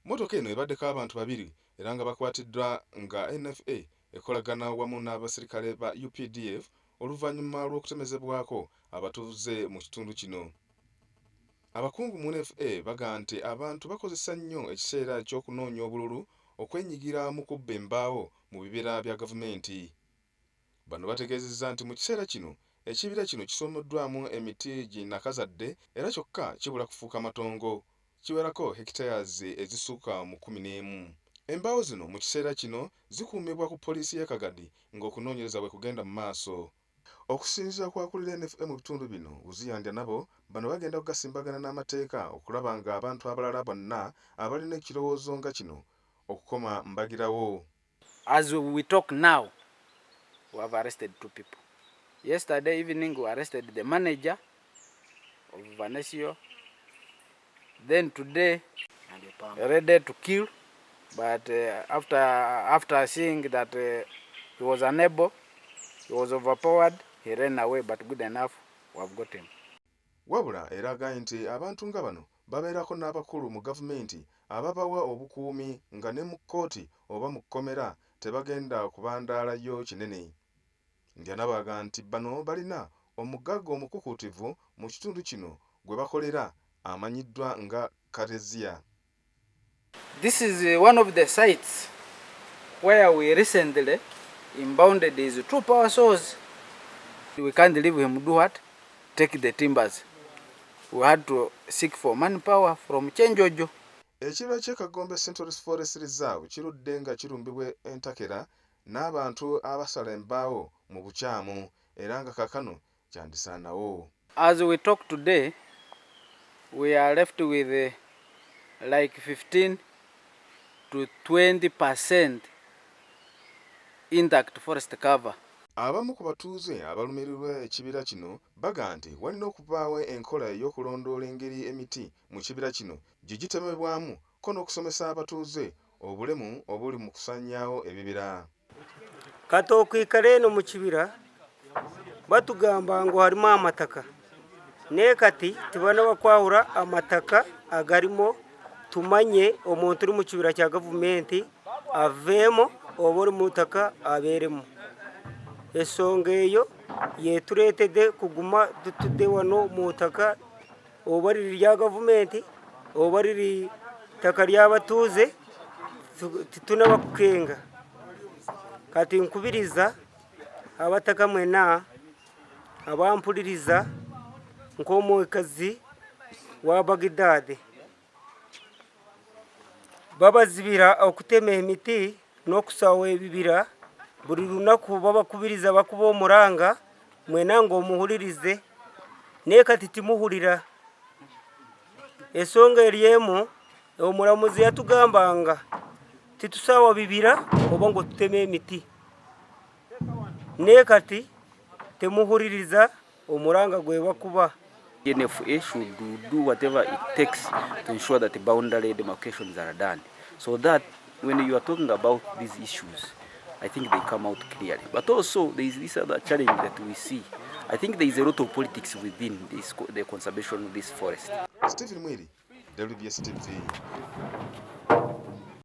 Motoka eno ebaddeko abantu babiri era nga bakwatiddwa nga NFA ekolagana wamu n'abasirikale ba UPDF oluvannyuma lw'okutemezebwako abatuuze mu kitundu kino. Abakungu mu NFA baga nti abantu bakozesa nnyo ekiseera ky'okunoonya obululu okwenyigira mu kubba embaawo mu bibira bya gavumenti. Bano bategeezezza nti mu kiseera kino ekibira kino kisomoddwamu emiti ginakazadde era kyokka kibula kufuuka matongo, kiwerako hectares ezisukka mu 11. Embaawo zino mu kiseera kino zikuumibwa ku poliisi y'e Kagadi ng'okunoonyereza bwe kugenda mu maaso. Okusinziira ku akulira NFA mu bitundu bino, Buziyandya nabo bano bagenda okugasimbagana n'amateeka okulaba nga abantu abalala bonna abalina ekirowoozo nga kino okukoma mbagirawo. As we talk now, we have arrested 2 people. Yesterday evening we arrested the manager of Vanesio. Then today, ready to kill, but after seeing that he was unable, he was overpowered, he ran away, but good enough, we have got him. Wabula eraga nti abantu nga bano babeerako n'abakulu mu gavumenti ababawa obukuumi nga ne mu kkooti oba mu kkomera tebagenda kubandaalayo kinene. Ndyana baga nti bano balina omugagga omukukuutivu mu kitundu kino gwe bakolera amanyiddwa nga Karezia. This is one of the sites where we recently impounded these 2 power saws. We can't leave him do what? Take the timbers. We had to seek for manpower from Chenjojo. Ekibira ky'e Kagombe Central Forest Reserve kirudde nga kirumbibwa entakera n'abantu abasala embaawo mu bukyamu era nga kakano kyandisaanawo. As we talk today, we are left with like 15 to 20% intact forest cover. Abamu ku batuuze abalumirirwa ekibira kino baga nti walina okubaawo enkola ey'okulondoola engeri emiti mu kibira kino gye gitemebwamu ko n'okusomesa abatuuze obulemu obuli mu kusaanyaawo ebibira. Kati okwikala eno mu kibira batugamba ngu harimu amataka, naye kati tibana bakwahura amataka agarimo tumanye omuntu uri mu kibira kya gavumenti aveemo oba ori mu butaka abeeremu. Ensonga eyo yetureetedde kuguma tutudde wano mu butaka oba riri rya gavumenti oba riri ttaka ry'abatuuze titunaba kukenga. Kati nkubiriza abataka mwena abampuliriza nk'omwekazi wa Bagdad babazibira okutema emiti n'okusaawa ebibira buli lunaku babakubiriza bakuba omuranga mwena ng'omuhulirize naye kati timuhulira. Ensonga eri emu omulamuzi yatugambanga titusaawa bibira oba ngo tuteme emiti naye kati temuhuliriza omuranga gwe bakuba. NFA should do whatever it takes to ensure that the boundary demarcations are done, so that when you are talking about these issues, I think they come out clearly. But also there is this other challenge that we see. I think there is a lot of politics within the conservation of this forest. Stephen Mwiri, WBS TV.